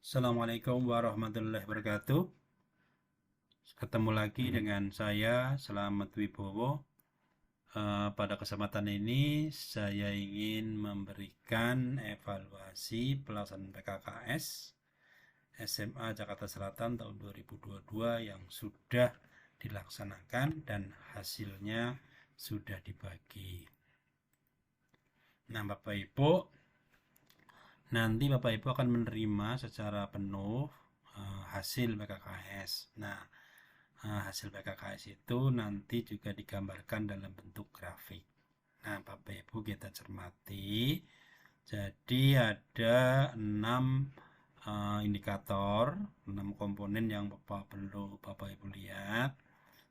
Assalamualaikum warahmatullahi wabarakatuh. Ketemu lagi dengan saya, Selamat Wibowo. Pada kesempatan ini, saya ingin memberikan evaluasi pelaksanaan PKKS SMA Jakarta Selatan tahun 2022 yang sudah dilaksanakan dan hasilnya sudah dibagi. Nah, Bapak Ibu, nanti Bapak Ibu akan menerima secara penuh hasil PKKS. Nah, hasil PKKS itu nanti juga digambarkan dalam bentuk grafik. Nah, Bapak Ibu kita cermati. Jadi ada 6 indikator, 6 komponen yang perlu Bapak Ibu lihat.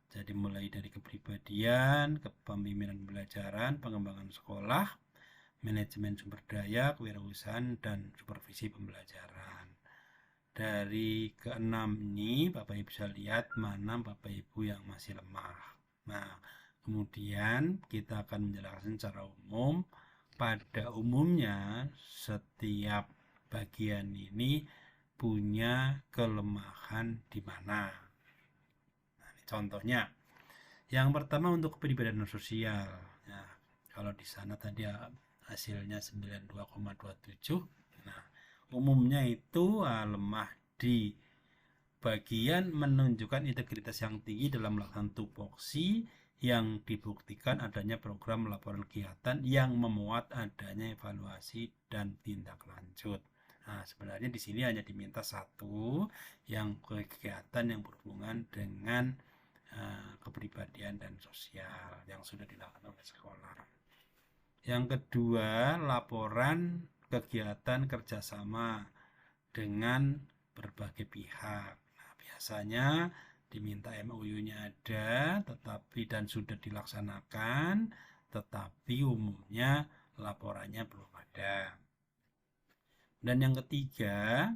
Jadi mulai dari kepribadian, kepemimpinan pembelajaran, pengembangan sekolah, manajemen sumber daya, kewirausahaan, dan supervisi pembelajaran. Dari keenam ini, Bapak Ibu bisa lihat mana Bapak Ibu yang masih lemah. Nah, kemudian kita akan menjelaskan secara umum. Pada umumnya, setiap bagian ini punya kelemahan di mana. Nah, ini contohnya. Yang pertama untuk kepribadian sosial. Nah, kalau di sana tadi hasilnya 92,27. Nah, umumnya itu lemah di bagian menunjukkan integritas yang tinggi dalam melakukan tupoksi yang dibuktikan adanya program laporan kegiatan yang memuat adanya evaluasi dan tindak lanjut. Nah, sebenarnya di sini hanya diminta satu yang kegiatan yang berhubungan dengan kepribadian dan sosial yang sudah dilakukan oleh sekolah. Yang kedua, laporan kegiatan kerjasama dengan berbagai pihak. Nah, biasanya diminta MOU-nya ada, tetapi dan sudah dilaksanakan, tetapi umumnya laporannya belum ada. Dan yang ketiga,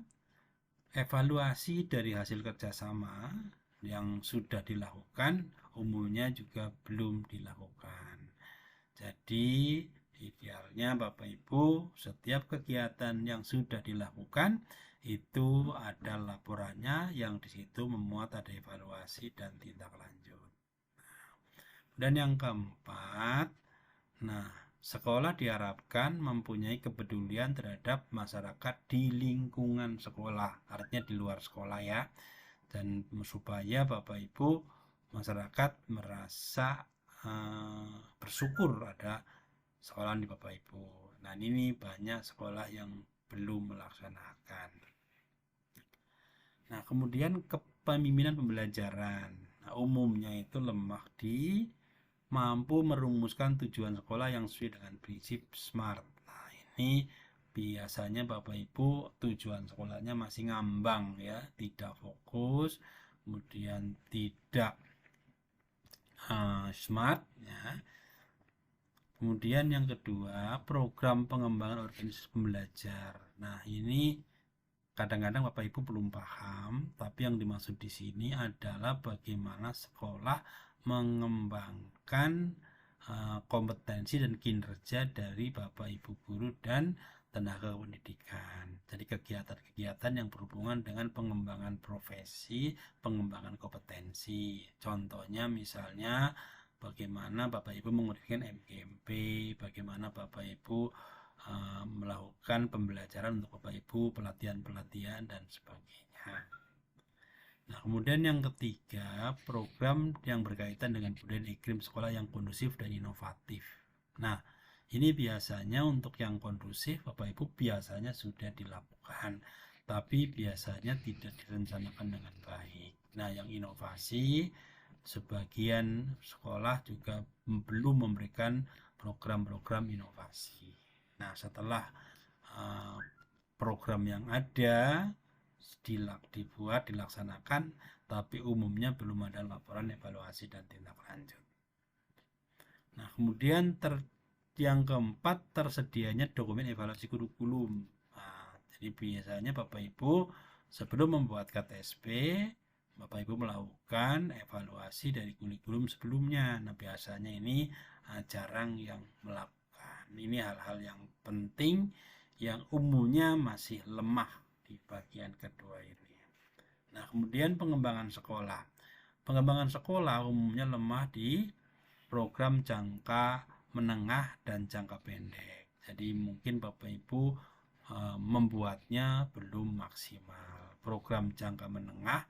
evaluasi dari hasil kerjasama yang sudah dilakukan umumnya juga belum dilakukan. Jadi idealnya Bapak Ibu setiap kegiatan yang sudah dilakukan itu ada laporannya yang di situ memuat ada evaluasi dan tindak lanjut. Dan yang keempat, nah, sekolah diharapkan mempunyai kepedulian terhadap masyarakat di lingkungan sekolah, artinya di luar sekolah ya. Dan supaya Bapak Ibu masyarakat merasa bersyukur ada sekolah di Bapak Ibu. Nah, ini banyak sekolah yang belum melaksanakan. Nah, kemudian kepemimpinan pembelajaran. Nah, umumnya itu lemah di mampu merumuskan tujuan sekolah yang sesuai dengan prinsip SMART. Nah, ini biasanya Bapak Ibu tujuan sekolahnya masih ngambang ya, tidak fokus, kemudian tidak smart ya. Kemudian yang kedua, program pengembangan organisasi pembelajar. Nah, ini kadang-kadang Bapak Ibu belum paham, tapi yang dimaksud di sini adalah bagaimana sekolah mengembangkan kompetensi dan kinerja dari Bapak Ibu guru dan tenaga pendidikan. Jadi kegiatan-kegiatan yang berhubungan dengan pengembangan profesi, pengembangan kompetensi. Contohnya misalnya bagaimana Bapak Ibu mengerjakan MGMP, bagaimana Bapak Ibu melakukan pembelajaran untuk Bapak Ibu, pelatihan-pelatihan dan sebagainya. Nah, kemudian yang ketiga, program yang berkaitan dengan budaya iklim sekolah yang kondusif dan inovatif. Nah, ini biasanya untuk yang kondusif, Bapak Ibu biasanya sudah dilakukan, tapi biasanya tidak direncanakan dengan baik. Nah, yang inovasi, sebagian sekolah juga belum memberikan program-program inovasi. Nah, setelah program yang ada dibuat, dilaksanakan, tapi umumnya belum ada laporan evaluasi dan tindak lanjut. Nah, kemudian yang keempat, tersedianya dokumen evaluasi kurikulum. Nah, jadi biasanya Bapak Ibu sebelum membuat KTSP, Bapak Ibu melakukan evaluasi dari kurikulum sebelumnya. Nah, biasanya ini jarang yang melakukan. Ini hal-hal yang penting yang umumnya masih lemah di di bagian kedua ini. Nah, kemudian pengembangan sekolah. Pengembangan sekolah umumnya lemah di program jangka menengah dan jangka pendek. Jadi mungkin Bapak Ibu membuatnya belum maksimal. Program jangka menengah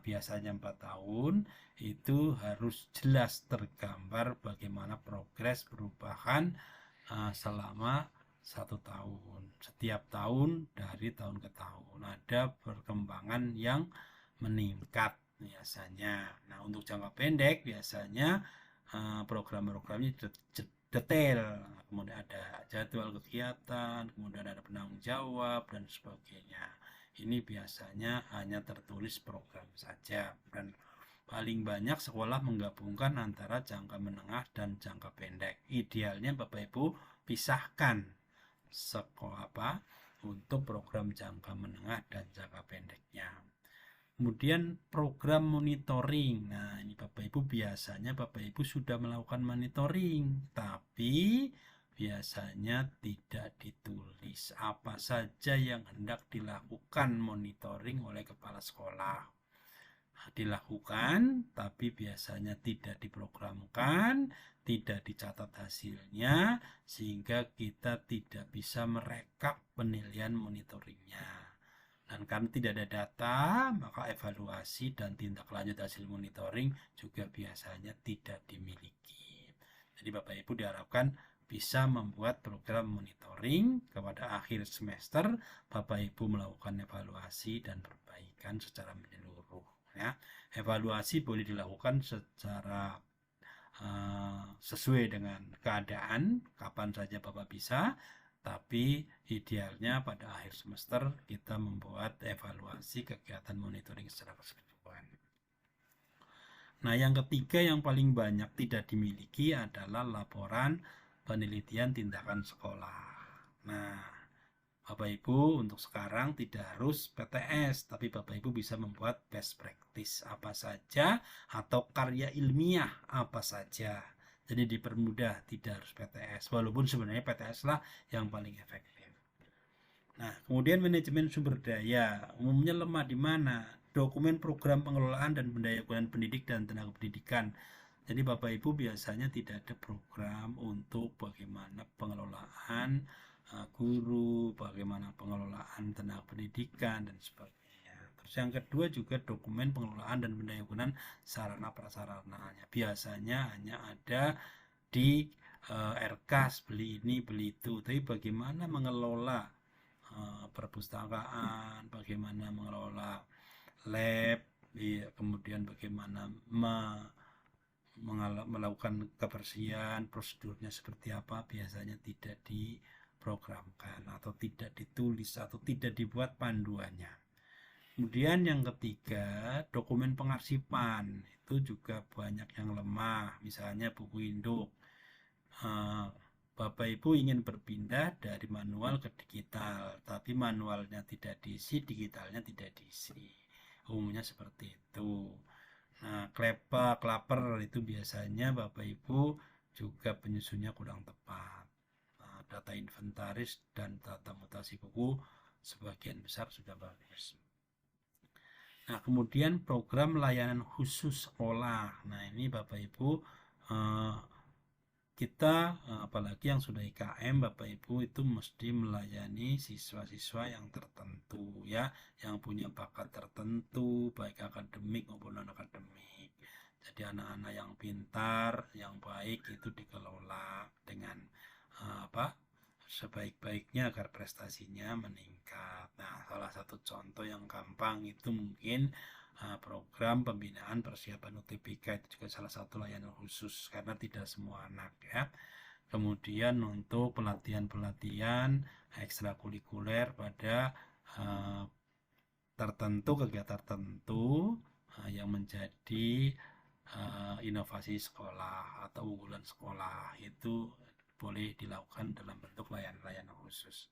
biasanya 4 tahun itu harus jelas tergambar bagaimana progres perubahan selama 1 tahun. Setiap tahun dari tahun ke tahun ada perkembangan yang meningkat biasanya. Nah, untuk jangka pendek biasanya program-programnya detail, kemudian ada jadwal kegiatan, kemudian ada penanggung jawab dan sebagainya. Ini biasanya hanya tertulis program saja, dan paling banyak sekolah menggabungkan antara jangka menengah dan jangka pendek. Idealnya Bapak Ibu pisahkan sekolah untuk program jangka menengah dan jangka pendeknya. Kemudian program monitoring. Nah, ini Bapak Ibu biasanya Bapak Ibu sudah melakukan monitoring, tapi biasanya tidak ditulis apa saja yang hendak dilakukan monitoring oleh kepala sekolah. Dilakukan, tapi biasanya tidak diprogramkan, tidak dicatat hasilnya, sehingga kita tidak bisa merekap penilaian monitoringnya. Dan karena tidak ada data, maka evaluasi dan tindak lanjut hasil monitoring juga biasanya tidak dimiliki. Jadi Bapak Ibu diharapkan bisa membuat program monitoring kepada akhir semester. Bapak Ibu melakukan evaluasi dan perbaikan secara menyeluruh. Ya, evaluasi boleh dilakukan secara sesuai dengan keadaan, kapan saja Bapak bisa. Tapi idealnya pada akhir semester kita membuat evaluasi kegiatan monitoring secara keseluruhan. Nah, yang ketiga yang paling banyak tidak dimiliki adalah laporan penelitian tindakan sekolah. Nah, Bapak Ibu untuk sekarang tidak harus PTS, tapi Bapak Ibu bisa membuat best practice apa saja atau karya ilmiah apa saja. Jadi dipermudah, tidak harus PTS, walaupun sebenarnya PTS lah yang paling efektif. Nah, kemudian manajemen sumber daya umumnya lemah di mana? Dokumen program pengelolaan dan pendayagunaan pendidik dan tenaga pendidikan. Jadi Bapak Ibu biasanya tidak ada program untuk bagaimana pengelolaan guru, bagaimana pengelolaan tenaga pendidikan dan sebagainya. Terus yang kedua juga dokumen pengelolaan dan pendayagunaan sarana prasarananya. Biasanya hanya ada di RKAS, beli ini beli itu. Tapi bagaimana mengelola perpustakaan, bagaimana mengelola lab, kemudian bagaimana melakukan kebersihan, prosedurnya seperti apa, biasanya tidak diprogramkan atau tidak ditulis atau tidak dibuat panduannya. Kemudian yang ketiga, dokumen pengarsipan itu juga banyak yang lemah, misalnya buku induk. Bapak Ibu ingin berpindah dari manual ke digital, tapi manualnya tidak diisi, digitalnya tidak diisi. Umumnya seperti itu. Nah, klaper itu biasanya Bapak Ibu juga penyusunnya kurang tepat. Nah, data inventaris dan data mutasi buku sebagian besar sudah bagus. Nah, kemudian program layanan khusus sekolah. Nah, ini Bapak Ibu kita apalagi yang sudah IKM Bapak Ibu itu mesti melayani siswa-siswa yang tertentu ya, yang punya bakat tertentu baik akademik maupun non akademik. Jadi anak-anak yang pintar, yang baik itu dikelola dengan sebaik-baiknya agar prestasinya meningkat. Nah, salah satu contoh yang gampang itu mungkin program pembinaan persiapan UTBK, itu juga salah satu layanan khusus karena tidak semua anak ya. Kemudian untuk pelatihan-pelatihan ekstrakurikuler pada tertentu, kegiatan tertentu yang menjadi inovasi sekolah atau unggulan sekolah itu boleh dilakukan dalam bentuk layanan khusus.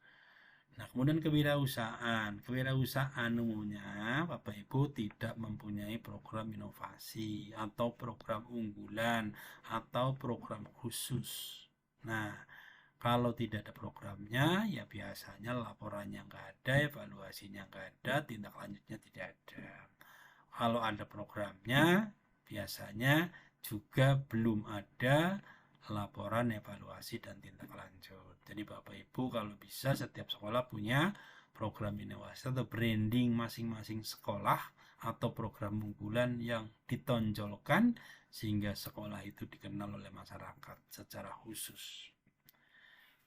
Nah, kemudian kewirausahaan. Kewirausahaan umumnya Bapak Ibu tidak mempunyai program inovasi atau program unggulan atau program khusus. Nah, Kalau tidak ada programnya, ya biasanya laporannya nggak ada, evaluasinya nggak ada, tindak lanjutnya tidak ada. Kalau ada programnya, biasanya juga belum ada laporan evaluasi dan tindak lanjut. Jadi Bapak Ibu kalau bisa setiap sekolah punya program inovasi atau branding masing-masing sekolah atau program unggulan yang ditonjolkan sehingga sekolah itu dikenal oleh masyarakat secara khusus.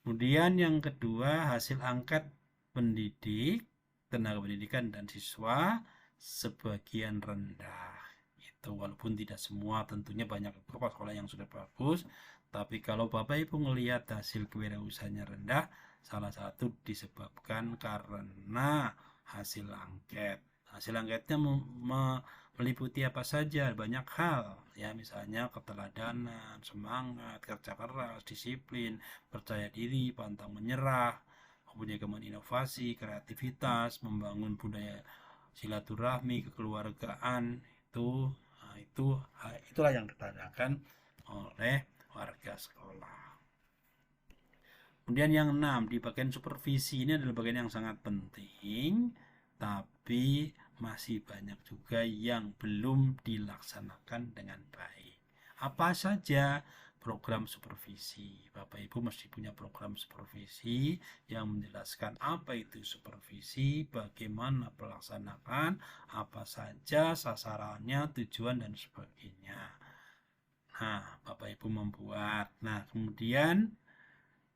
Kemudian yang kedua, hasil angket pendidik, tenaga pendidikan dan siswa sebagian rendah. Itu walaupun tidak semua, tentunya banyak sekolah yang sudah bagus, tapi kalau Bapak Ibu melihat hasil kewirausahaannya rendah, salah satu disebabkan karena hasil angket. Hasil angketnya meliputi apa saja, banyak hal, ya misalnya keteladanan, semangat, kerja keras, disiplin, percaya diri, pantang menyerah, mempunyai kemampuan inovasi, kreativitas, membangun budaya silaturahmi, kekeluargaan, itulah yang ditanyakan oleh warga sekolah. Kemudian yang 6, di bagian supervisi ini adalah bagian yang sangat penting, tapi masih banyak juga yang belum dilaksanakan dengan baik. Apa saja program supervisi? Bapak Ibu mesti punya program supervisi yang menjelaskan apa itu supervisi, bagaimana pelaksanaan, apa saja sasarannya, tujuan dan sebagainya. Nah, Bapak Ibu membuat. Nah, kemudian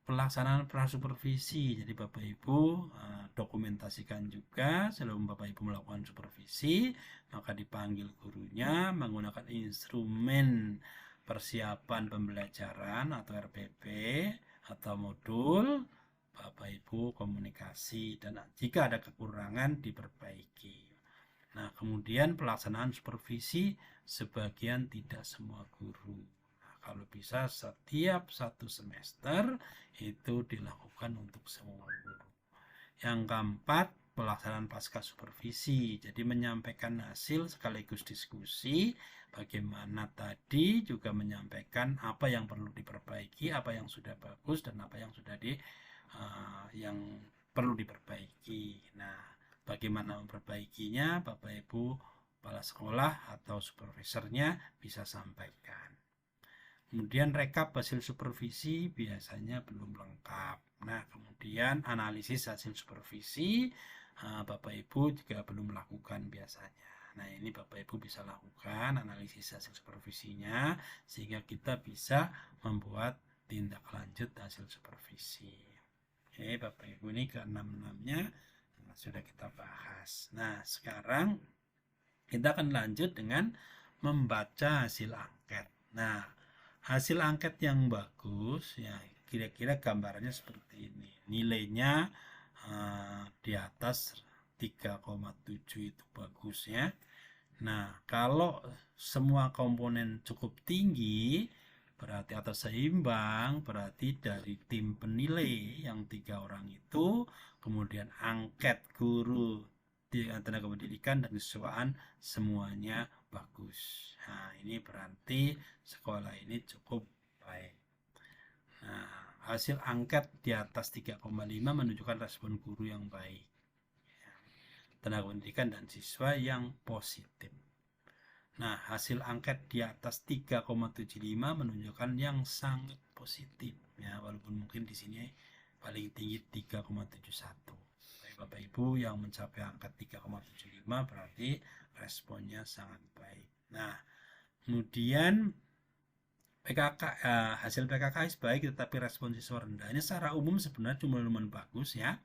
pelaksanaan prasupervisi. Jadi Bapak Ibu dokumentasikan juga sebelum Bapak Ibu melakukan supervisi, maka dipanggil gurunya menggunakan instrumen persiapan pembelajaran atau RPP atau modul. Bapak Ibu komunikasi dan jika ada kekurangan diperbaiki. Nah, kemudian pelaksanaan supervisi sebagian tidak semua guru. Kalau bisa setiap satu semester itu dilakukan untuk semua guru. Yang keempat, pelaksanaan pasca supervisi. Jadi menyampaikan hasil sekaligus diskusi. Bagaimana tadi juga menyampaikan apa yang perlu diperbaiki, apa yang sudah bagus dan apa yang sudah yang perlu diperbaiki. Nah, bagaimana memperbaikinya, Bapak Ibu kepala sekolah atau supervisornya bisa sampaikan. Kemudian rekap hasil supervisi biasanya belum lengkap. Nah, kemudian analisis hasil supervisi Bapak Ibu juga belum melakukan biasanya. Nah, ini Bapak Ibu bisa lakukan analisis hasil supervisinya sehingga kita bisa membuat tindak lanjut hasil supervisi. Oke, Bapak Ibu, ini ke-6-6-nya sudah kita bahas. Nah, sekarang kita akan lanjut dengan membaca hasil angket. Nah, hasil angket yang bagus ya kira-kira gambarannya seperti ini. Nilainya di atas 3,7 itu bagus ya. Nah, kalau semua komponen cukup tinggi berarti atau seimbang berarti dari tim penilai yang 3 orang itu, kemudian angket guru di tenaga pendidikan dan kesiswaan semuanya bagus. Nah, ini berarti sekolah ini cukup baik. Nah, hasil angket di atas 3,5 menunjukkan respon guru yang baik, tenaga pendidikan dan siswa yang positif. Nah, hasil angket di atas 3,75 menunjukkan yang sangat positif ya, walaupun mungkin di sini paling tinggi 3,71. Bapak Ibu yang mencapai angka 3,75 berarti responnya sangat baik. Nah, kemudian hasil PKKS baik tetapi respon siswa rendah. Ini secara umum sebenarnya cuma lumayan bagus ya.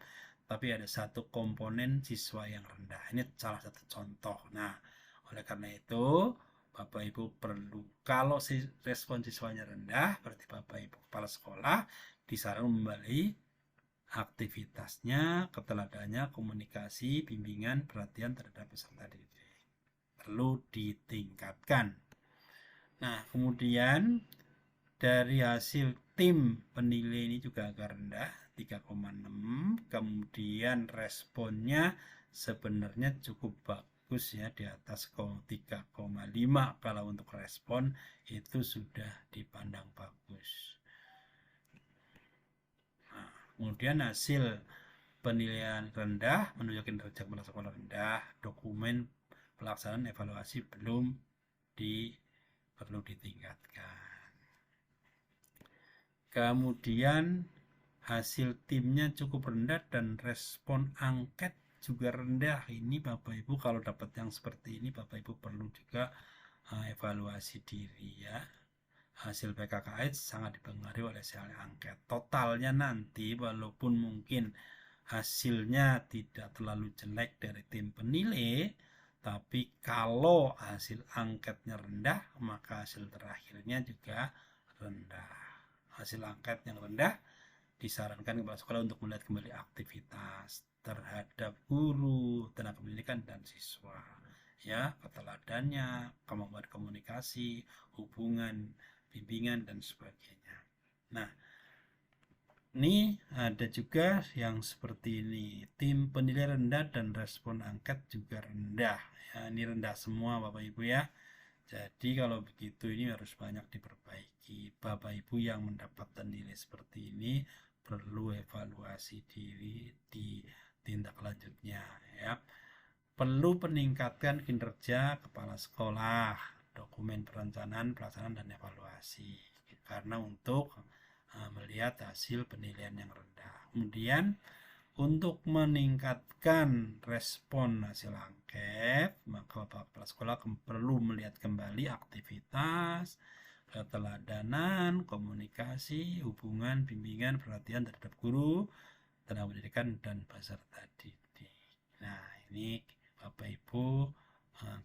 Tapi ada satu komponen siswa yang rendah. Ini salah satu contoh. Nah, oleh karena itu Bapak Ibu perlu, kalau respon siswanya rendah, berarti Bapak Ibu kepala sekolah disarankan kembali aktivitasnya, keteladanannya, komunikasi, bimbingan, perhatian terhadap peserta didik. Perlu ditingkatkan. Nah, kemudian dari hasil tim penilai ini juga agak rendah, 3,6. Kemudian responnya sebenarnya cukup bagus ya, di atas 3,5. Kalau untuk respon itu sudah dipandang bagus. Kemudian hasil penilaian rendah menunjukkan kinerja kepala sekolah rendah, dokumen pelaksanaan evaluasi perlu ditingkatkan. Kemudian hasil timnya cukup rendah dan respon angket juga rendah. Ini Bapak Ibu kalau dapat yang seperti ini Bapak Ibu perlu juga evaluasi diri ya. Hasil PKKS sangat dipengaruhi oleh hasil angket. Totalnya nanti walaupun mungkin hasilnya tidak terlalu jelek dari tim penilai, tapi kalau hasil angketnya rendah, maka hasil terakhirnya juga rendah. Hasil angket yang rendah disarankan kepala sekolah untuk melihat kembali aktivitas terhadap guru, tenaga pendidikan, dan siswa. Ya, keteladannya, kemampuan komunikasi, hubungan, bimbingan, dan sebagainya. Nah, ini ada juga yang seperti ini. Tim penilai rendah dan respon angket juga rendah. Ya, ini rendah semua Bapak Ibu ya. Jadi kalau begitu ini harus banyak diperbaiki. Bapak Ibu yang mendapatkan nilai seperti ini perlu evaluasi diri di tindak lanjutnya ya. Perlu peningkatan kinerja kepala sekolah, dokumen perencanaan, pelaksanaan, dan evaluasi. Karena untuk melihat hasil penilaian yang rendah. Kemudian untuk meningkatkan respon hasil angket, maka kepala sekolah perlu melihat kembali aktivitas, keteladanan, komunikasi, hubungan, bimbingan, perhatian terhadap guru, tenaga pendidikan, dan peserta didik. Nah, ini Bapak Ibu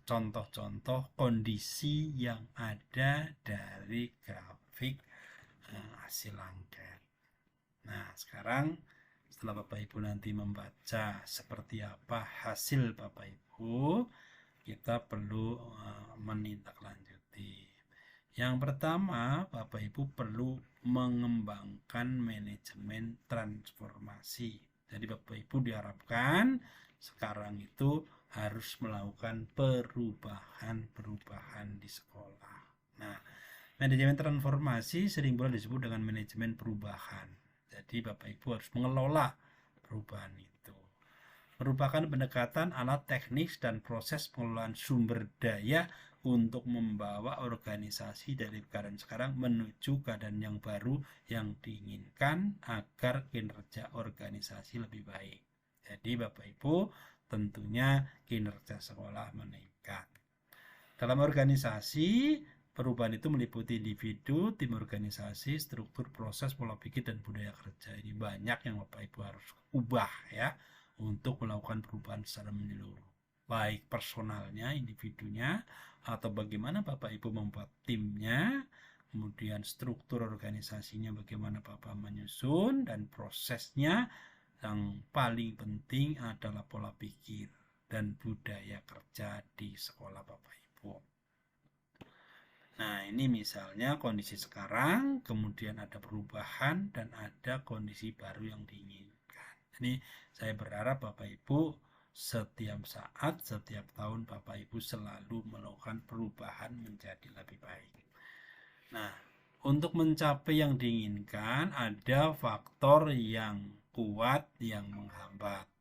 contoh-contoh kondisi yang ada dari grafik hasil angket. Nah, sekarang setelah Bapak Ibu nanti membaca seperti apa hasil Bapak Ibu, kita perlu menindaklanjuti. Yang pertama, Bapak Ibu perlu mengembangkan manajemen transformasi. Jadi Bapak Ibu diharapkan sekarang itu harus melakukan perubahan-perubahan di sekolah. Nah, manajemen transformasi sering pula disebut dengan manajemen perubahan. Jadi Bapak Ibu harus mengelola perubahan itu. Merupakan pendekatan alat teknis dan proses pengelolaan sumber daya untuk membawa organisasi dari keadaan sekarang menuju keadaan yang baru yang diinginkan agar kinerja organisasi lebih baik. Jadi Bapak Ibu tentunya kinerja sekolah meningkat. Dalam organisasi, perubahan itu meliputi individu, tim organisasi, struktur, proses, pola pikir, dan budaya kerja. Ini banyak yang Bapak Ibu harus ubah ya untuk melakukan perubahan secara menyeluruh. Baik personalnya, individunya, atau bagaimana Bapak Ibu membuat timnya, kemudian struktur organisasinya bagaimana Bapak menyusun, dan prosesnya yang paling penting adalah pola pikir dan budaya kerja di sekolah Bapak Ibu. Nah, ini misalnya kondisi sekarang, kemudian ada perubahan dan ada kondisi baru yang diinginkan. Ini saya berharap Bapak Ibu setiap saat, setiap tahun Bapak Ibu selalu melakukan perubahan menjadi lebih baik. Nah, untuk mencapai yang diinginkan ada faktor yang kuat yang menghambat.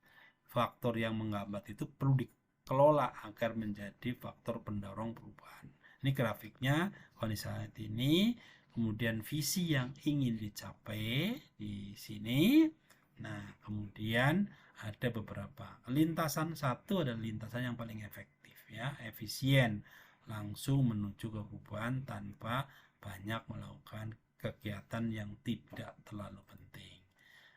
Faktor yang menghambat itu perlu dikelola agar menjadi faktor pendorong perubahan. Ini grafiknya kondisi saat ini, kemudian visi yang ingin dicapai di sini. Nah, kemudian ada beberapa lintasan. Satu adalah lintasan yang paling efektif ya, efisien, langsung menuju ke perubahan tanpa banyak melakukan kegiatan yang tidak terlalu penting.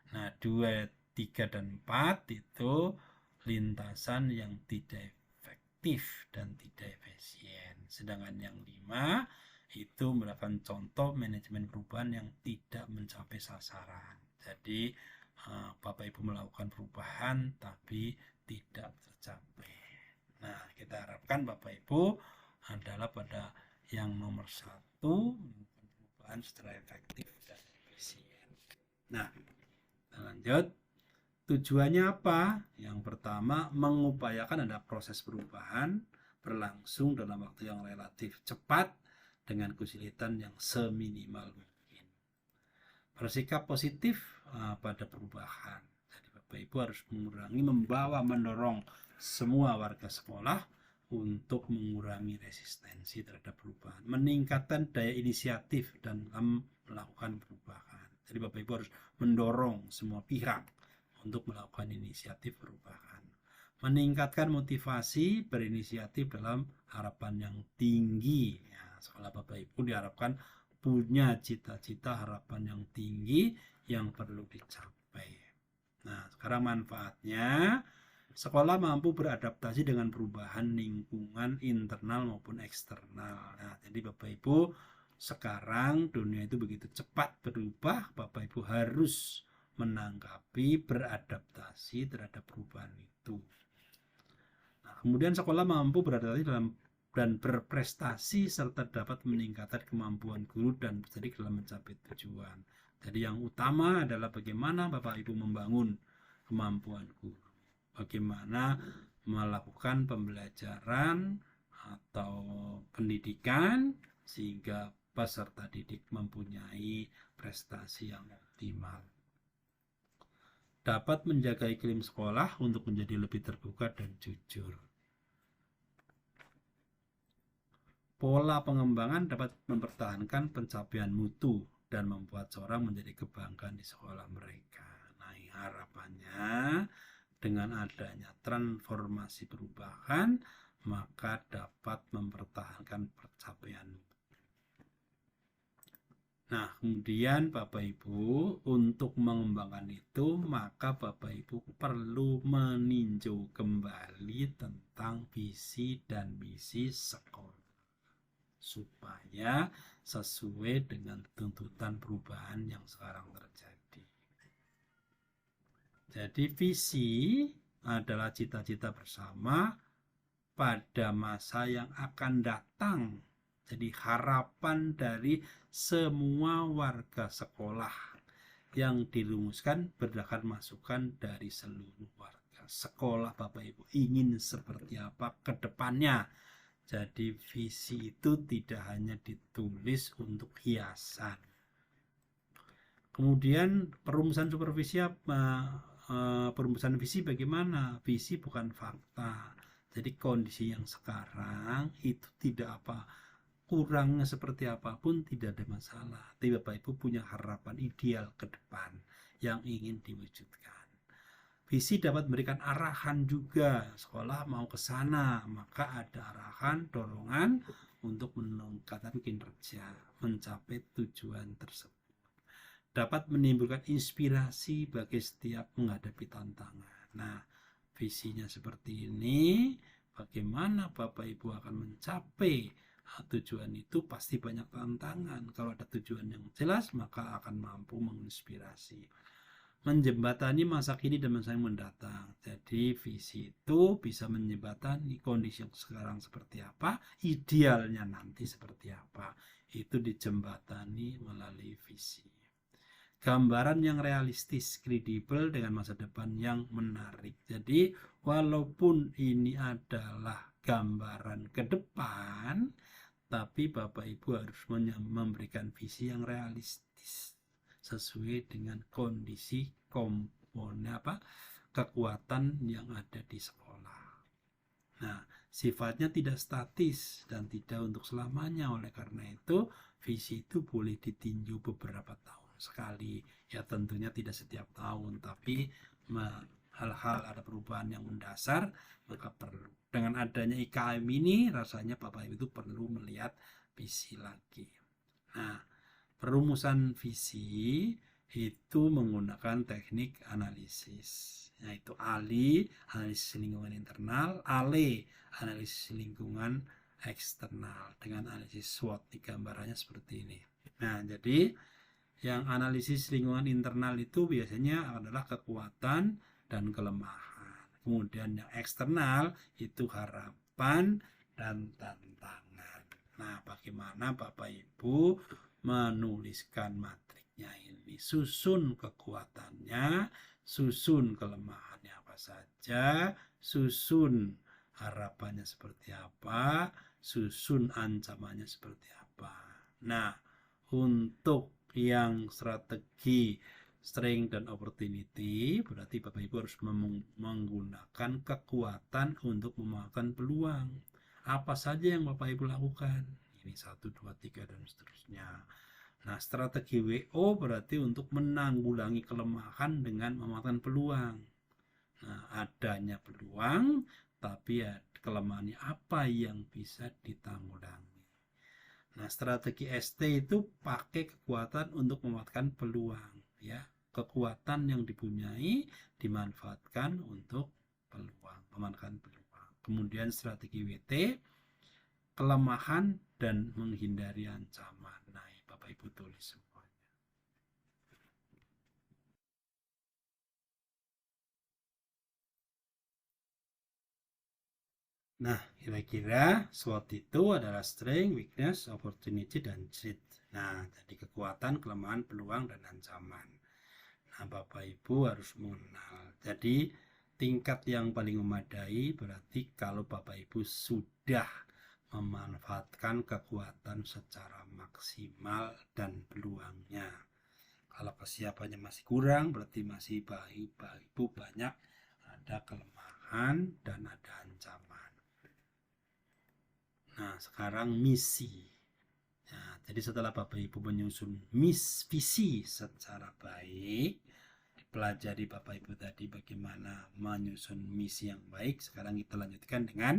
Nah, 2, 3, dan 4 itu lintasan yang tidak efektif dan tidak efisien. Sedangkan yang 5 itu merupakan contoh manajemen perubahan yang tidak mencapai sasaran. Jadi Bapak Ibu melakukan perubahan tapi tidak tercapai. Nah, kita harapkan Bapak Ibu adalah pada yang nomor 1, perubahan secara efektif dan efisien. Nah, lanjut. Tujuannya apa? Yang pertama, mengupayakan ada proses perubahan berlangsung dalam waktu yang relatif cepat dengan kesulitan yang seminimal mungkin. Bersikap positif pada perubahan. Jadi Bapak Ibu harus mendorong semua warga sekolah untuk mengurangi resistensi terhadap perubahan, meningkatkan daya inisiatif dalam melakukan perubahan. Jadi Bapak Ibu harus mendorong semua pihak untuk melakukan inisiatif perubahan, meningkatkan motivasi berinisiatif dalam harapan yang tinggi. Ya, sekolah Bapak Ibu diharapkan punya cita-cita harapan yang tinggi yang perlu dicapai. Nah, sekarang manfaatnya, sekolah mampu beradaptasi dengan perubahan lingkungan internal maupun eksternal. Nah, jadi Bapak Ibu, sekarang dunia itu begitu cepat berubah, Bapak Ibu harus menanggapi, beradaptasi terhadap perubahan itu. Nah, kemudian sekolah mampu beradaptasi dan berprestasi serta dapat meningkatkan kemampuan guru dan jadi dalam mencapai tujuan. Jadi yang utama adalah bagaimana Bapak Ibu membangun kemampuan guru, bagaimana melakukan pembelajaran atau pendidikan sehingga peserta didik mempunyai prestasi yang optimal, dapat menjaga iklim sekolah untuk menjadi lebih terbuka dan jujur. Pola pengembangan dapat mempertahankan pencapaian mutu dan membuat seorang menjadi kebanggaan di sekolah mereka. Nah, harapannya dengan adanya transformasi perubahan, maka dapat mempertahankan pencapaian. Nah, kemudian Bapak Ibu, untuk mengembangkan itu, maka Bapak Ibu perlu meninjau kembali tentang visi dan misi sekolah, supaya sesuai dengan tuntutan perubahan yang sekarang terjadi. Jadi visi adalah cita-cita bersama pada masa yang akan datang. Jadi harapan dari semua warga sekolah yang dirumuskan berdasarkan masukan dari seluruh warga sekolah. Bapak Ibu ingin seperti apa ke depannya. Jadi visi itu tidak hanya ditulis untuk hiasan. Kemudian perumusan supervisi perumusan visi bagaimana? Visi bukan fakta. Jadi kondisi yang sekarang itu tidak apa, kurangnya seperti apapun tidak ada masalah. Tapi Bapak Ibu punya harapan ideal ke depan yang ingin diwujudkan. Visi dapat memberikan arahan juga, sekolah mau ke sana, maka ada arahan, dorongan untuk meningkatkan kinerja, mencapai tujuan tersebut. Dapat menimbulkan inspirasi bagi setiap menghadapi tantangan. Nah, visinya seperti ini, bagaimana Bapak Ibu akan mencapai tujuan itu pasti banyak tantangan. Kalau ada tujuan yang jelas, maka akan mampu menginspirasi, menjembatani masa kini dan masa yang mendatang. Jadi visi itu bisa menjembatani kondisi yang sekarang seperti apa, idealnya nanti seperti apa. Itu dijembatani melalui visi. Gambaran yang realistis, kredibel dengan masa depan yang menarik. Jadi walaupun ini adalah gambaran ke depan, tapi Bapak Ibu harus memberikan visi yang realistis sesuai dengan kondisi komponen kekuatan yang ada di sekolah. Nah, sifatnya tidak statis dan tidak untuk selamanya. Oleh karena itu, visi itu boleh ditinjau beberapa tahun sekali. Ya tentunya tidak setiap tahun, tapi hal-hal ada perubahan yang mendasar, maka perlu. Dengan adanya IKM ini, rasanya Bapak Ibu itu perlu melihat visi lagi. Nah, perumusan visi itu menggunakan teknik analisis, yaitu ALI, analisis lingkungan internal, ALE, analisis lingkungan eksternal, dengan analisis SWOT. Di gambarannya seperti ini. Nah, jadi yang analisis lingkungan internal itu biasanya adalah kekuatan dan kelemahan. Kemudian yang eksternal itu harapan dan tantangan. Nah, bagaimana Bapak Ibu menuliskan matriknya ini? Susun kekuatannya, susun kelemahannya apa saja, susun harapannya seperti apa, susun ancamannya seperti apa. Nah, untuk yang strategi strength dan opportunity, berarti Bapak Ibu harus menggunakan kekuatan untuk memanfaatkan peluang. Apa saja yang Bapak Ibu lakukan? Ini 1, 2, 3 dan seterusnya. Nah, strategi WO berarti untuk menanggulangi kelemahan dengan memanfaatkan peluang. Nah, adanya peluang, tapi ya kelemahannya apa yang bisa ditanggulangi. Nah, strategi ST itu pakai kekuatan untuk memanfaatkan peluang, ya. Kekuatan yang dipunyai dimanfaatkan untuk peluang, memanfaatkan peluang. Kemudian strategi WT, kelemahan dan menghindari ancaman. Nah, Bapak Ibu tulis semuanya. Nah, kira-kira SWOT itu adalah strength, weakness, opportunity, dan threat. Nah, jadi kekuatan, kelemahan, peluang, dan ancaman. Nah, Bapak Ibu harus mengenal. Jadi, tingkat yang paling memadai berarti kalau Bapak Ibu sudah memanfaatkan kekuatan secara maksimal dan peluangnya. Kalau kesiapannya masih kurang, berarti masih Bapak Ibu banyak ada kelemahan dan ada ancaman. Nah, sekarang misi. Nah, jadi setelah Bapak Ibu menyusun visi secara baik, pelajari Bapak Ibu tadi bagaimana menyusun misi yang baik, sekarang kita lanjutkan dengan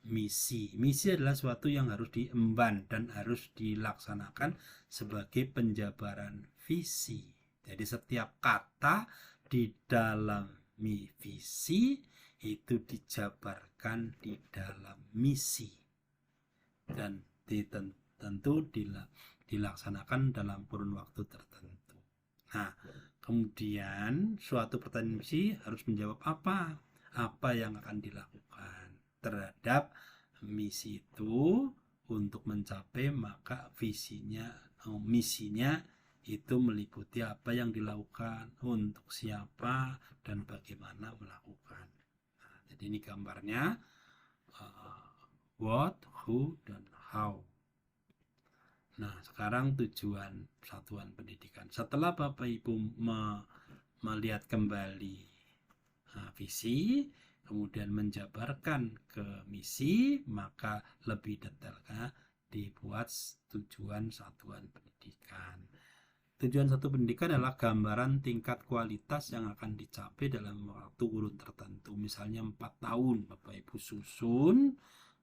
misi. Misi adalah suatu yang harus diemban dan harus dilaksanakan sebagai penjabaran visi. Jadi setiap kata di dalam visi itu dijabarkan di dalam misi dan tentu dilaksanakan dalam kurun waktu tertentu. Nah, kemudian suatu pertanyaan misi harus menjawab apa? Apa yang akan dilakukan terhadap misi itu untuk mencapai, maka misinya itu meliputi apa yang dilakukan, untuk siapa, dan bagaimana melakukan. Nah, jadi ini gambarnya. What, who, dan how. Nah, sekarang tujuan satuan pendidikan. Setelah Bapak Ibu melihat kembali visi, kemudian menjabarkan ke misi, maka lebih detailnya dibuat tujuan satuan pendidikan. Tujuan satu pendidikan adalah gambaran tingkat kualitas yang akan dicapai dalam waktu kurun tertentu. Misalnya 4 tahun Bapak Ibu susun,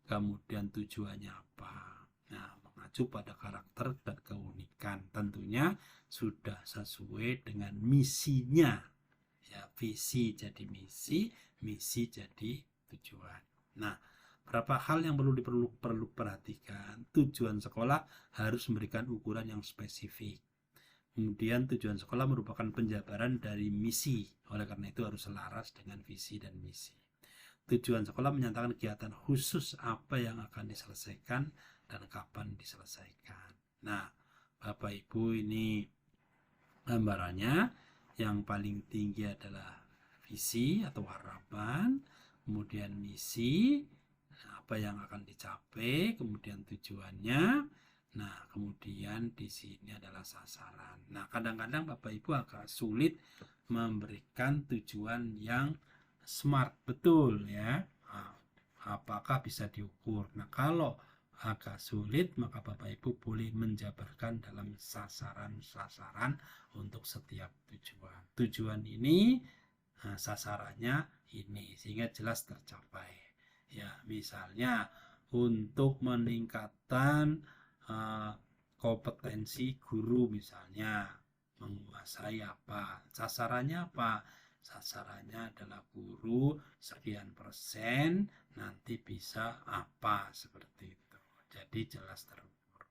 kemudian tujuannya apa. Nah, mengacu pada karakter dan keunikan. Tentunya sudah sesuai dengan misinya. Ya, visi jadi misi, misi jadi tujuan. Nah, berapa hal yang perlu perhatikan. Tujuan sekolah harus memberikan ukuran yang spesifik. Kemudian tujuan sekolah merupakan penjabaran dari misi. Oleh karena itu harus selaras dengan visi dan misi. Tujuan sekolah menyatakan kegiatan khusus apa yang akan diselesaikan dan kapan diselesaikan. Nah, Bapak Ibu, ini gambarannya. Yang paling tinggi adalah visi atau harapan, kemudian misi, apa yang akan dicapai, kemudian tujuannya. Nah, kemudian di sini adalah sasaran. Nah, kadang-kadang Bapak Ibu agak sulit memberikan tujuan yang smart, betul ya. Apakah bisa diukur? Nah, kalau agak sulit, maka Bapak Ibu boleh menjabarkan dalam sasaran-sasaran untuk setiap tujuan. Tujuan ini, sasarannya ini, sehingga jelas tercapai. Ya, misalnya untuk meningkatkan kompetensi guru, misalnya menguasai apa, sasarannya apa? Sasarannya adalah guru sekian persen nanti bisa apa, seperti itu. Jadi jelas terukur.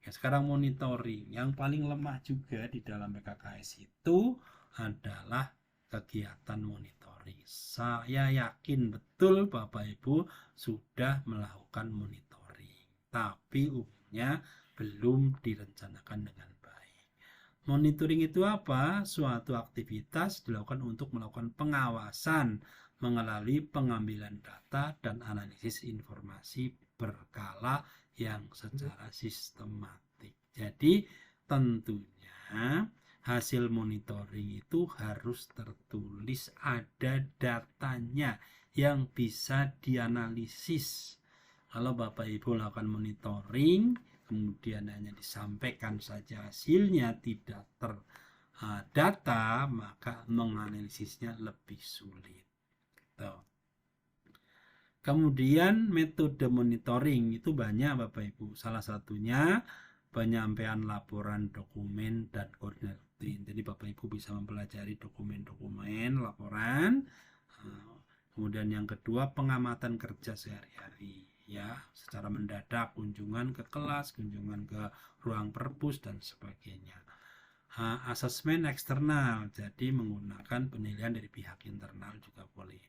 Ya, sekarang monitoring. Yang paling lemah juga di dalam PKKS itu adalah kegiatan monitoring. Saya yakin betul Bapak Ibu sudah melakukan monitoring, tapi umumnya belum direncanakan dengan baik. Monitoring itu apa? Suatu aktivitas dilakukan untuk melakukan pengawasan melalui pengambilan data dan analisis informasi berkala yang secara sistematik. Jadi tentunya hasil monitoring itu harus tertulis, ada datanya yang bisa dianalisis. Kalau Bapak Ibu lakukan monitoring kemudian hanya disampaikan saja hasilnya tidak terdata, maka menganalisisnya lebih sulit. Kemudian metode monitoring itu banyak Bapak Ibu. Salah satunya penyampaian laporan dokumen dan koordinat rutin. Jadi Bapak Ibu bisa mempelajari dokumen-dokumen laporan. Kemudian yang kedua pengamatan kerja sehari-hari, ya, secara mendadak, kunjungan ke kelas, kunjungan ke ruang perpus dan sebagainya. Asesmen eksternal, jadi menggunakan penilaian dari pihak internal juga boleh.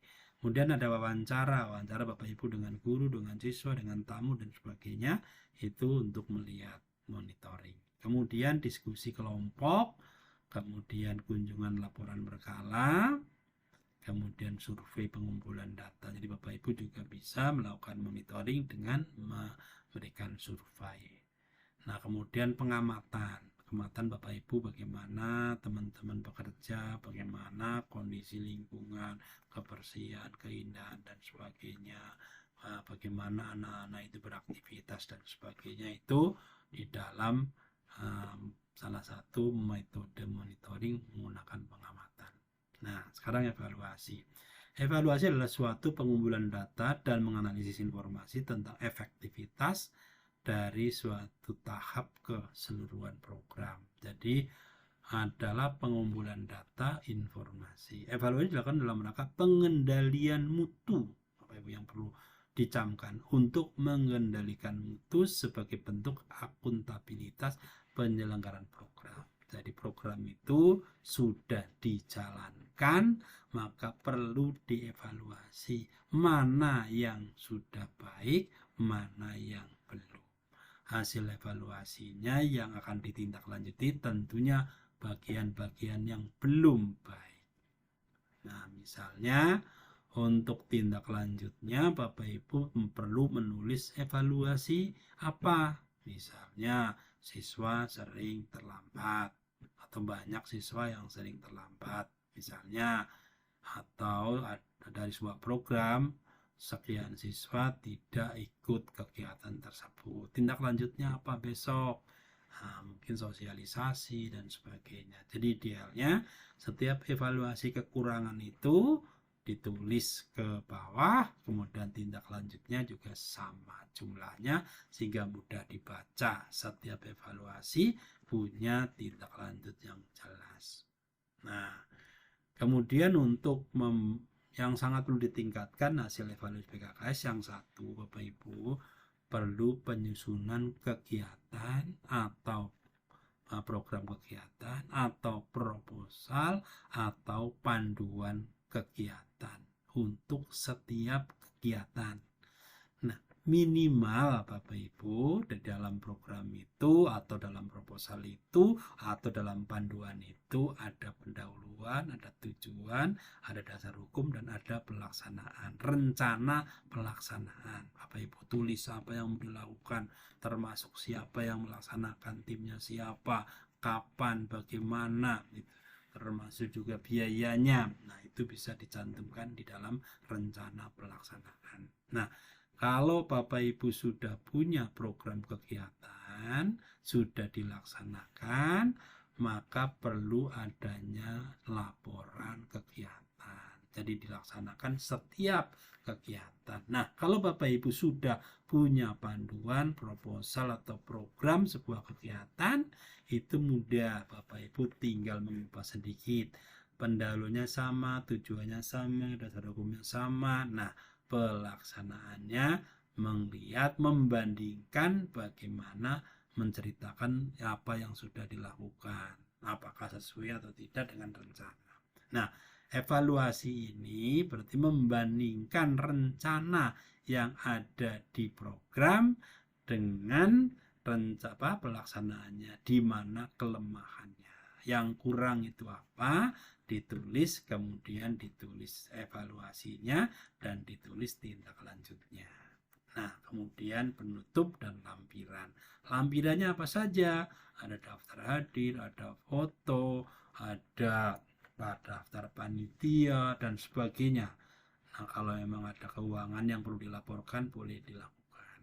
Kemudian ada wawancara Bapak Ibu dengan guru, dengan siswa, dengan tamu dan sebagainya, itu untuk melihat monitoring. Kemudian diskusi kelompok, kemudian kunjungan laporan berkala, kemudian survei pengumpulan data. Jadi Bapak Ibu juga bisa melakukan monitoring dengan memberikan survei. Nah, kemudian pengamatan Bapak Ibu bagaimana teman-teman bekerja, bagaimana kondisi lingkungan, kebersihan, keindahan dan sebagainya, bagaimana anak-anak itu beraktivitas dan sebagainya, itu di dalam salah satu metode monitoring menggunakan pengamatan. Nah, sekarang evaluasi. Evaluasi adalah suatu pengumpulan data dan menganalisis informasi tentang efektivitas dari suatu tahap keseluruhan program. Jadi adalah pengumpulan data informasi. Evaluasi dilakukan dalam rangka pengendalian mutu, Bapak Ibu, yang perlu dicamkan untuk mengendalikan mutu sebagai bentuk akuntabilitas penyelenggaraan program. Jadi program itu sudah dijalankan, maka perlu dievaluasi mana yang sudah baik, mana yang belum. Hasil evaluasinya yang akan ditindaklanjuti tentunya bagian-bagian yang belum baik. Nah, misalnya untuk tindak lanjutnya Bapak Ibu perlu menulis evaluasi apa? Misalnya siswa sering terlambat atau banyak siswa yang sering terlambat misalnya, atau dari sebuah program sekian siswa tidak ikut kegiatan tersebut. Tindak lanjutnya apa besok? Mungkin sosialisasi dan sebagainya. Jadi idealnya setiap evaluasi kekurangan itu ditulis ke bawah, kemudian tindak lanjutnya juga sama jumlahnya sehingga mudah dibaca. Setiap evaluasi punya tindak lanjut yang jelas. Nah, kemudian untuk yang sangat perlu ditingkatkan hasil evaluasi PKKS yang satu, Bapak Ibu, perlu penyusunan kegiatan atau program kegiatan atau proposal atau panduan kegiatan untuk setiap kegiatan. Nah, minimal Bapak Ibu di dalam program itu atau dalam proposal itu atau dalam panduan itu ada pendahuluan, ada tujuan, ada dasar hukum dan ada pelaksanaan, rencana pelaksanaan. Bapak Ibu tulis apa yang mau dilakukan, termasuk siapa yang melaksanakan, timnya siapa, kapan, bagaimana, termasuk juga biayanya. Nah, itu bisa dicantumkan di dalam rencana pelaksanaan. Nah, kalau Bapak Ibu sudah punya program kegiatan, sudah dilaksanakan, maka perlu adanya laporan kegiatan. Jadi dilaksanakan setiap kegiatan. Nah, kalau Bapak Ibu sudah punya panduan, proposal atau program sebuah kegiatan, itu mudah. Bapak Ibu tinggal mengubah sedikit. Pendahulunya sama, tujuannya sama, dasar hukumnya sama. Nah, pelaksanaannya melihat, membandingkan bagaimana menceritakan apa yang sudah dilakukan, apakah sesuai atau tidak dengan rencana. Nah, evaluasi ini berarti membandingkan rencana yang ada di program dengan rencana pelaksanaannya, di mana kelemahannya, yang kurang itu apa, ditulis, kemudian ditulis evaluasinya dan ditulis tindak lanjutnya. Nah, kemudian penutup dan lampiran. Lampirannya apa saja? Ada daftar hadir, ada foto, ada daftar panitia, dan sebagainya. Nah, kalau memang ada keuangan yang perlu dilaporkan, boleh dilakukan.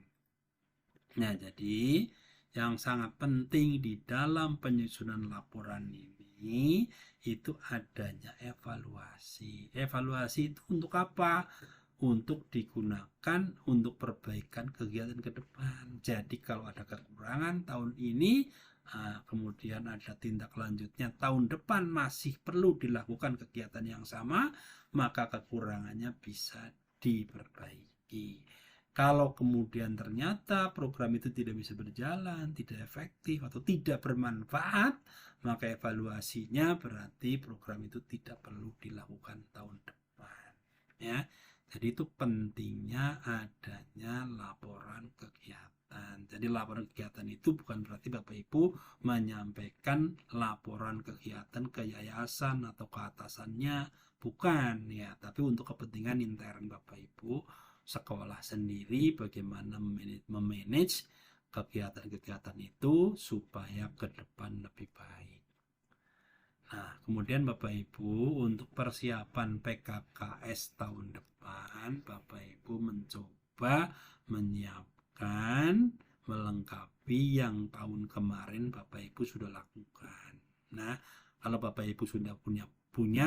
Nah, jadi yang sangat penting di dalam penyusunan laporan ini itu adanya evaluasi. Evaluasi itu untuk apa? Untuk digunakan untuk perbaikan kegiatan ke depan. Jadi kalau ada kekurangan tahun ini, kemudian ada tindak lanjutnya tahun depan masih perlu dilakukan kegiatan yang sama, maka kekurangannya bisa diperbaiki. Kalau kemudian ternyata program itu tidak bisa berjalan, tidak efektif, atau tidak bermanfaat, maka evaluasinya berarti program itu tidak perlu dilakukan tahun depan. Ya, jadi itu pentingnya adanya laporan kegiatan. Jadi laporan kegiatan itu bukan berarti Bapak Ibu menyampaikan laporan kegiatan ke yayasan atau ke atasannya, bukan ya, tapi untuk kepentingan intern Bapak Ibu sekolah sendiri bagaimana memanage kegiatan-kegiatan itu supaya ke depan lebih baik. Nah, kemudian Bapak Ibu untuk persiapan PKKS tahun depan, Bapak Ibu mencoba menyiapkan, melengkapi yang tahun kemarin Bapak Ibu sudah lakukan. Nah, kalau Bapak Ibu sudah punya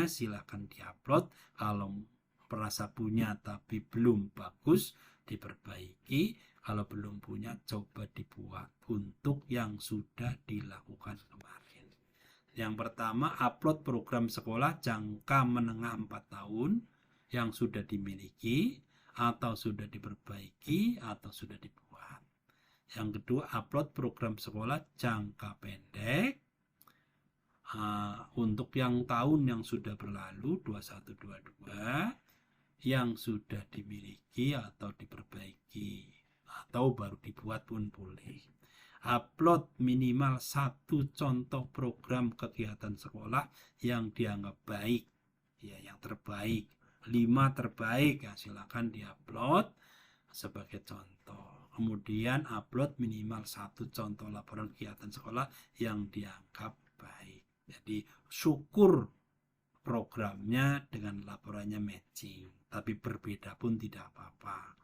silakan diupload. Kalau merasa punya tapi belum bagus, diperbaiki. Kalau belum punya, coba dibuat untuk yang sudah dilakukan kemarin. Yang pertama, upload program sekolah jangka menengah 4 tahun yang sudah dimiliki atau sudah diperbaiki atau sudah dibuat. Yang kedua, upload program sekolah jangka pendek untuk yang tahun yang sudah berlalu 2122, yang sudah dimiliki atau diperbaiki atau baru dibuat pun boleh. Upload minimal 1 contoh program kegiatan sekolah yang dianggap baik, ya, yang terbaik. 5 terbaik, ya, silakan diupload sebagai contoh. Kemudian upload minimal 1 contoh laporan kegiatan sekolah yang dianggap baik. Jadi syukur programnya dengan laporannya matching, tapi berbeda pun tidak apa-apa.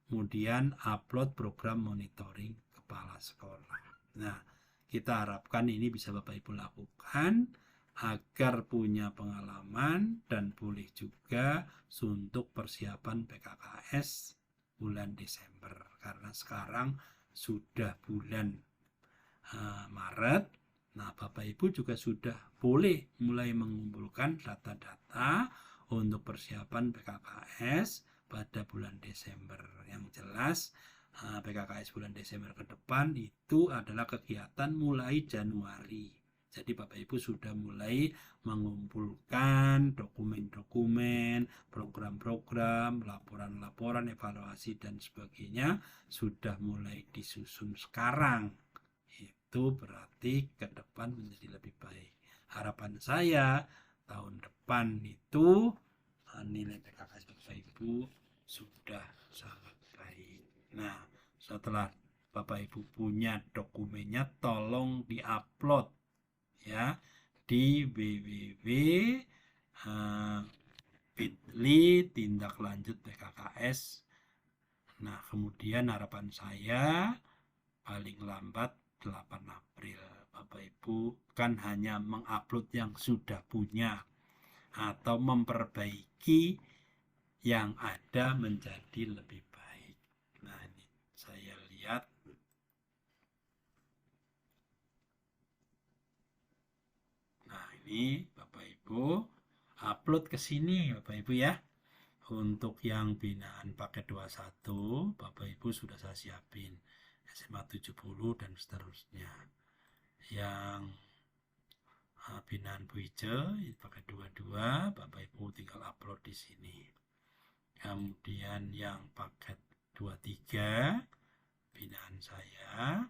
Kemudian upload program monitoring kepala sekolah. Nah, kita harapkan ini bisa Bapak Ibu lakukan agar punya pengalaman dan boleh juga untuk persiapan PKKS bulan Desember, karena sekarang sudah bulan Maret. Nah, Bapak Ibu juga sudah boleh mulai mengumpulkan data-data untuk persiapan PKKS pada bulan Desember. Yang jelas, PKKS bulan Desember ke depan itu adalah kegiatan mulai Januari. Jadi Bapak Ibu sudah mulai mengumpulkan dokumen-dokumen, program-program, laporan-laporan, evaluasi dan sebagainya sudah mulai disusun sekarang. Itu berarti ke depan menjadi lebih baik. Harapan saya tahun depan itu nilai PKKS Bapak Ibu sudah sangat baik. Nah, setelah Bapak Ibu punya dokumennya, tolong diupload ya di www.bit.ly tindak lanjut PKKS. Nah, kemudian harapan saya paling lambat 8 April. Bapak Ibu kan hanya mengupload yang sudah punya atau memperbaiki yang ada menjadi lebih baik. Nah, ini saya lihat. Nah, ini Bapak Ibu upload ke sini Bapak Ibu ya. Untuk yang binaan paket 21, Bapak Ibu sudah saya siapin SMA 70 dan seterusnya. Yang binaan Bu Ice pakai 22, Bapak Ibu tinggal upload di sini. Kemudian yang paket 23 binaan saya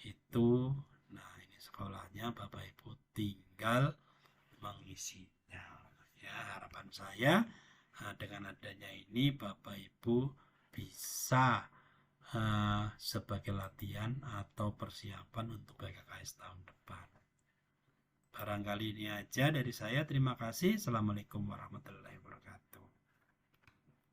itu, nah ini sekolahnya, Bapak Ibu tinggal mengisinya. Ya, harapan saya dengan adanya ini Bapak Ibu bisa sebagai latihan atau persiapan untuk PKKS tahun depan. Barangkali ini aja dari saya. Terima kasih. Assalamualaikum warahmatullahi wabarakatuh.